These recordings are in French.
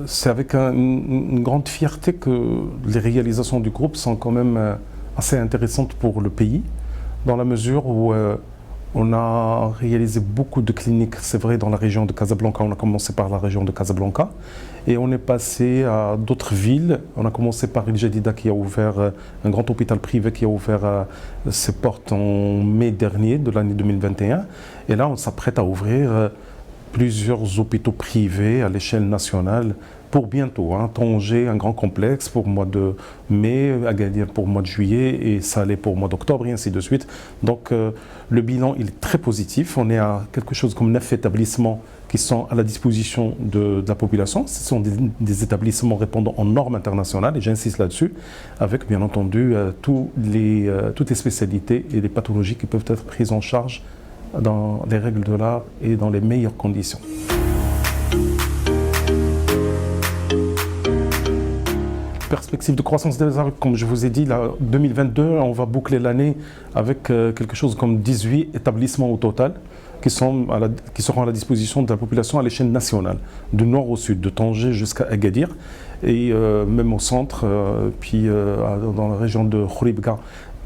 c'est avec une grande fierté que les réalisations du groupe sont quand même assez intéressantes pour le pays, dans la mesure où on a réalisé beaucoup de cliniques, c'est vrai, dans la région de Casablanca. On a commencé par la région de Casablanca et on est passé à d'autres villes. On a commencé par El Jadida qui a ouvert, un grand hôpital privé qui a ouvert ses portes en mai dernier de l'année 2021. Et là, on s'apprête à ouvrir plusieurs hôpitaux privés à l'échelle nationale pour bientôt. Tanger, un grand complexe pour le mois de mai, Agadir pour le mois de juillet et Salé pour le mois d'octobre et ainsi de suite. Donc le bilan il est très positif. On est à quelque chose comme 9 établissements qui sont à la disposition de la population. Ce sont des établissements répondant aux normes internationales et j'insiste là-dessus, avec bien entendu toutes les spécialités et les pathologies qui peuvent être prises en charge dans les règles de l'art et dans les meilleures conditions. Perspective de croissance des arts, comme je vous ai dit, là, 2022, on va boucler l'année avec quelque chose comme 18 établissements au total qui seront à la disposition de la population à l'échelle nationale, du nord au sud, de Tanger jusqu'à Agadir et même au centre, puis dans la région de Khouribga.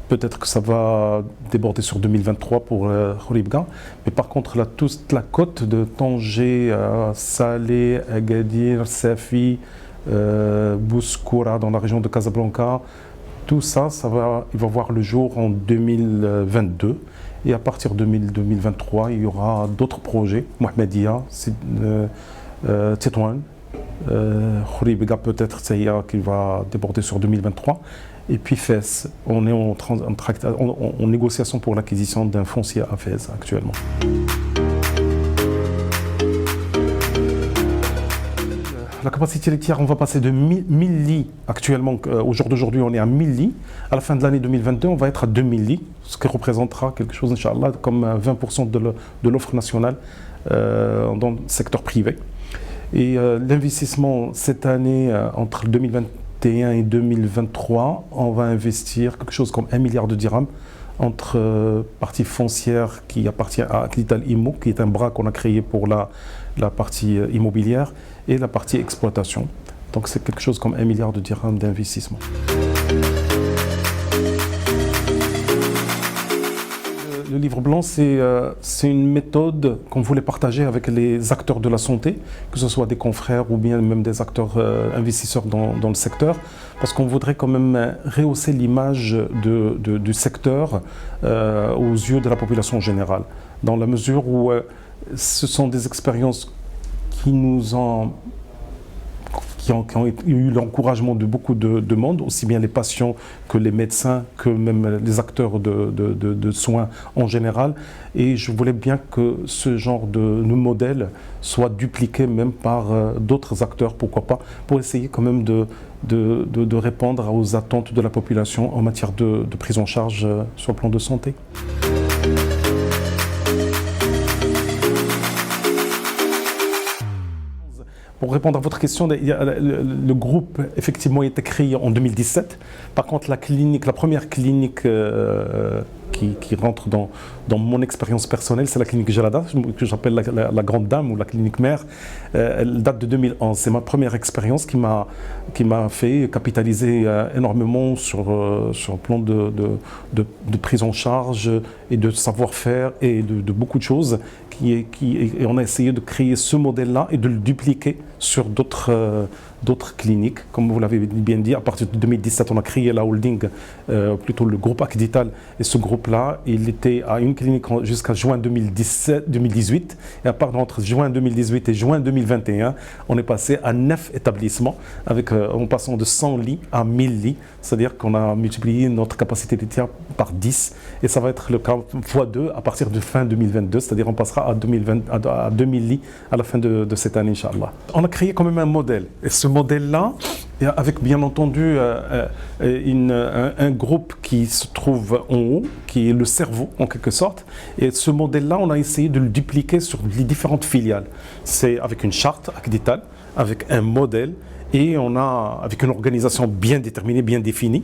Peut-être que ça va déborder sur 2023 pour Khouribga, mais par contre, là, toute la côte de Tanger, Salé, Agadir, Safi, Bouskoura dans la région de Casablanca, tout ça, il va voir le jour en 2022 et à partir de 2023 il y aura d'autres projets, Mohamedia, Tétouan, Khouribga peut-être qui va déborder sur 2023 et puis Fès, on est en négociation pour l'acquisition d'un foncier à Fès actuellement. La capacité laitière, on va passer de 1000 lits actuellement, au jour d'aujourd'hui on est à 1000 lits. À la fin de l'année 2022, on va être à 2000 lits, ce qui représentera quelque chose, Inch'Allah, comme 20% de l'offre nationale dans le secteur privé. Et l'investissement cette année, entre 2021 et 2023, on va investir quelque chose comme 1 milliard de dirhams entre partie foncière qui appartient à Clital Immo, qui est un bras qu'on a créé pour la partie immobilière, et la partie exploitation. Donc c'est quelque chose comme 1 milliard de dirhams d'investissement. Le livre blanc, c'est une méthode qu'on voulait partager avec les acteurs de la santé, que ce soit des confrères ou bien même des acteurs investisseurs dans le secteur, parce qu'on voudrait quand même rehausser l'image du secteur aux yeux de la population générale, dans la mesure où ce sont des expériences qui ont eu l'encouragement de beaucoup de monde, aussi bien les patients que les médecins, que même les acteurs de soins en général. Et je voulais bien que ce genre de modèle soit dupliqué même par d'autres acteurs, pourquoi pas, pour essayer quand même de répondre aux attentes de la population en matière de prise en charge sur le plan de santé. Pour répondre à votre question, le groupe effectivement a été créé en 2017. Par contre, la première clinique qui rentre dans mon expérience personnelle, c'est la clinique Jalada, que j'appelle la grande dame ou la clinique mère. Elle date de 2011. C'est ma première expérience qui m'a fait capitaliser énormément sur le plan de prise en charge et de savoir-faire et de beaucoup de choses. Et on a essayé de créer ce modèle-là et de le dupliquer sur d'autres cliniques. Comme vous l'avez bien dit, à partir de 2017, on a créé la holding, plutôt le groupe Acdital. Et ce groupe-là, il était à une clinique jusqu'à juin 2018. Et à part entre juin 2018 et juin 2021, on est passé à 9 établissements, en passant de 100 lits à 1000 lits. C'est-à-dire qu'on a multiplié notre capacité laitière par 10. Et ça va être le cas x2 à partir de fin 2022. C'est-à-dire on passera à 2000 lits à la fin de cette année, Inch'Allah. On a créé quand même un modèle. Et ce modèle-là, Et avec bien entendu un groupe qui se trouve en haut, qui est le cerveau en quelque sorte. Et ce modèle-là, on a essayé de le dupliquer sur les différentes filiales. C'est avec une charte Acdital, avec un modèle, et on a avec une organisation bien déterminée, bien définie.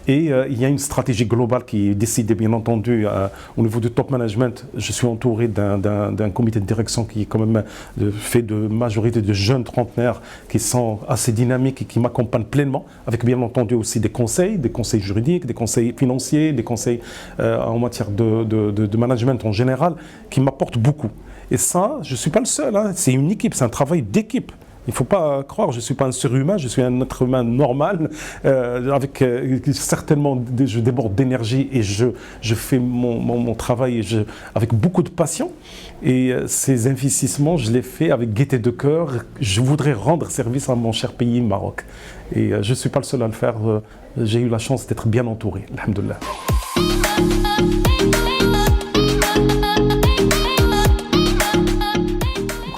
Et il y a une stratégie globale qui est décidée, bien entendu, au niveau du top management. Je suis entouré d'un comité de direction qui est quand même fait de majorité de jeunes trentenaires qui sont assez dynamiques et qui m'accompagnent pleinement, avec bien entendu aussi des conseils juridiques, des conseils financiers, des conseils en matière de management en général, qui m'apportent beaucoup. Et ça, je ne suis pas le seul, hein. C'est une équipe, c'est un travail d'équipe. Il ne faut pas croire, je ne suis pas un surhumain, je suis un être humain normal, certainement je déborde d'énergie et je fais mon travail avec beaucoup de passion. Et ces investissements, je les fais avec gaieté de cœur. Je voudrais rendre service à mon cher pays, Maroc. Et je ne suis pas le seul à le faire. J'ai eu la chance d'être bien entouré, alhamdoulilah.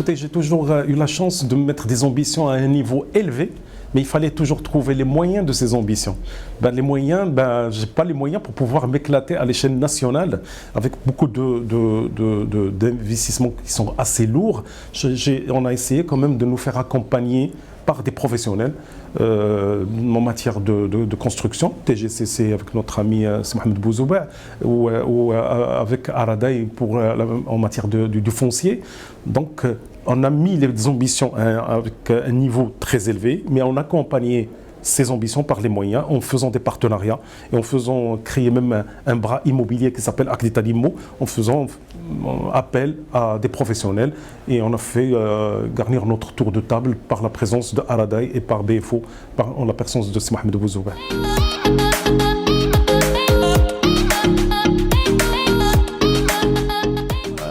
J'ai toujours eu la chance de mettre des ambitions à un niveau élevé, mais il fallait toujours trouver les moyens de ces ambitions. Les moyens, je n'ai pas les moyens pour pouvoir m'éclater à l'échelle nationale avec beaucoup d'investissements qui sont assez lourds. On a essayé quand même de nous faire accompagner par des professionnels en matière de construction, TGCC avec notre ami Mohamed Bouzouba, ou avec Aradaï en matière du foncier. Donc on a mis les ambitions avec un niveau très élevé, mais on a accompagné ces ambitions par les moyens, en faisant des partenariats et en faisant créer même un bras immobilier qui s'appelle Acdital Immo, en faisant appel à des professionnels, et on a fait garnir notre tour de table par la présence de Aradaï et par BFO, en la présence de Mohamed Bouzouba.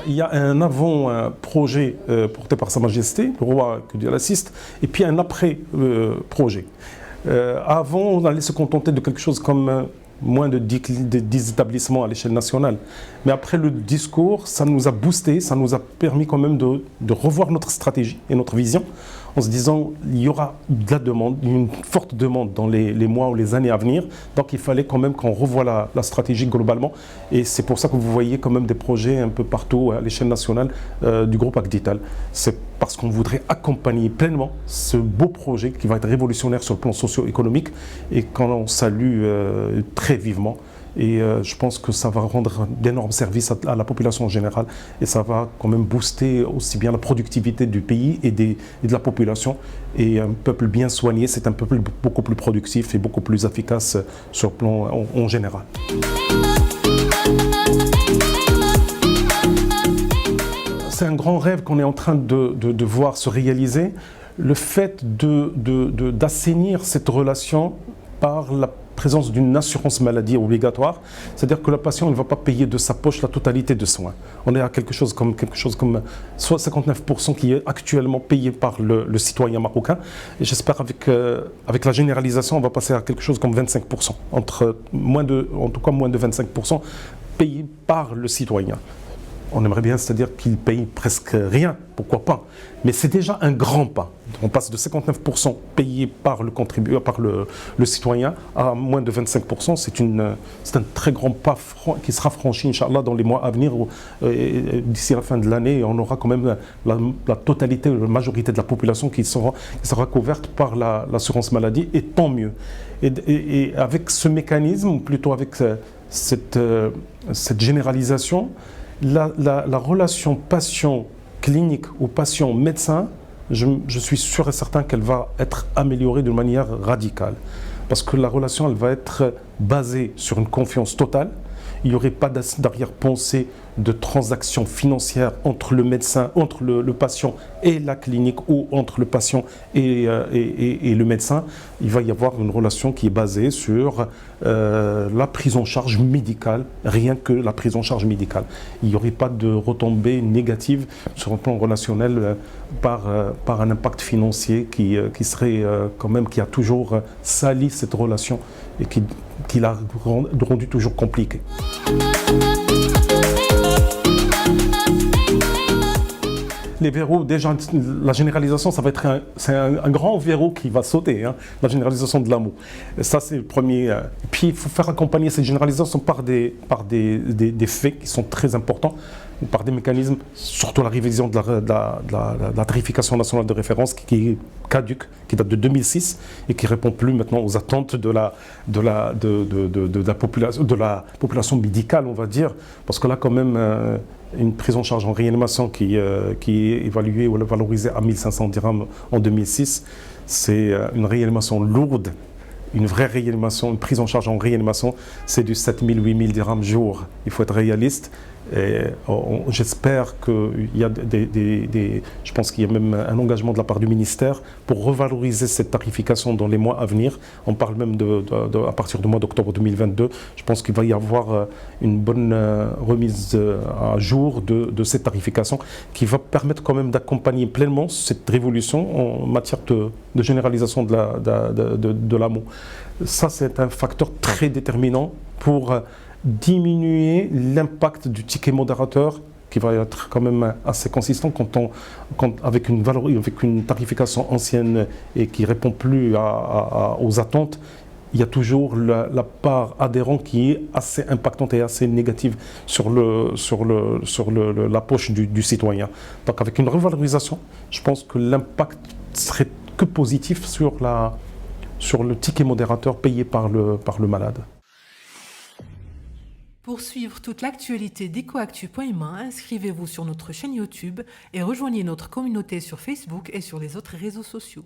Il y a un avant-projet porté par Sa Majesté, le roi, que Dieu l'assiste, et puis un après-projet. Avant, on allait se contenter de quelque chose comme moins de 10 établissements à l'échelle nationale. Mais après le discours, ça nous a boosté, ça nous a permis quand même de revoir notre stratégie et notre vision, en se disant il y aura de la demande, une forte demande dans les mois ou les années à venir. Donc il fallait quand même qu'on revoie la stratégie globalement. Et c'est pour ça que vous voyez quand même des projets un peu partout à l'échelle nationale du groupe Acdital. C'est parce qu'on voudrait accompagner pleinement ce beau projet qui va être révolutionnaire sur le plan socio-économique et qu'on salue très vivement. Et je pense que ça va rendre d'énormes services à la population en général, et ça va quand même booster aussi bien la productivité du pays et de la population. Et un peuple bien soigné, c'est un peuple beaucoup plus productif et beaucoup plus efficace sur le plan en général. C'est un grand rêve qu'on est en train de voir se réaliser, le fait d'assainir cette relation par la présence d'une assurance maladie obligatoire, c'est-à-dire que le patient ne va pas payer de sa poche la totalité de soins. On est à quelque chose comme soit 59% qui est actuellement payé par le citoyen marocain, et j'espère avec la généralisation, on va passer à quelque chose comme 25%, en tout cas moins de 25% payé par le citoyen. On aimerait bien, c'est-à-dire qu'il paye presque rien, pourquoi pas. Mais c'est déjà un grand pas. On passe de 59% payé par le contribuable, par le citoyen, à moins de 25%. C'est un très grand pas qui sera franchi, Inch'Allah, dans les mois à venir. D'ici la fin de l'année, on aura quand même la totalité, la majorité de la population qui sera couverte par l'assurance maladie, et tant mieux. Et avec ce mécanisme, ou plutôt avec cette généralisation, la relation patient clinique ou patient médecin, je suis sûr et certain qu'elle va être améliorée d'une manière radicale. Parce que la relation, elle va être basée sur une confiance totale. Il n'y aurait pas d'arrière-pensée de transactions financières entre le médecin, entre le patient et la clinique, ou entre le patient et le médecin. Il va y avoir une relation qui est basée sur la prise en charge médicale, rien que la prise en charge médicale. Il n'y aurait pas de retombées négatives sur un plan relationnel par un impact financier qui serait quand même, qui a toujours sali cette relation et qui l'a rendu toujours compliquée. les verrous, déjà, la généralisation, ça va être un grand verrou qui va sauter, hein, la généralisation de l'AMO. Ça, c'est le premier. Puis, il faut faire accompagner cette généralisation par des faits qui sont très importants, par des mécanismes, surtout la révision de la tarification nationale de référence qui est caduque, qui date de 2006 et qui ne répond plus maintenant aux attentes de la population médicale, on va dire. Parce que là, quand même, une prise en charge en réanimation qui est évaluée ou valorisée à 1500 dirhams en 2006, c'est une réanimation lourde. Une vraie réanimation, une prise en charge en réanimation, c'est du 7000, 8000 dirhams jour. Il faut être réaliste. J'espère qu'il y a je pense qu'il y a même un engagement de la part du ministère pour revaloriser cette tarification dans les mois à venir. On parle même à partir du mois d'octobre 2022. Je pense qu'il va y avoir une bonne remise à jour de cette tarification qui va permettre quand même d'accompagner pleinement cette révolution en matière de généralisation de l'AMO. Ça, c'est un facteur très déterminant pour diminuer l'impact du ticket modérateur qui va être quand même assez consistant avec une tarification ancienne et qui ne répond plus aux attentes. Il y a toujours la part adhérent qui est assez impactante et assez négative sur la poche du citoyen. Donc avec une revalorisation, je pense que l'impact serait que positif sur le ticket modérateur payé par le malade. Pour suivre toute l'actualité d'EcoActu.ma, inscrivez-vous sur notre chaîne YouTube et rejoignez notre communauté sur Facebook et sur les autres réseaux sociaux.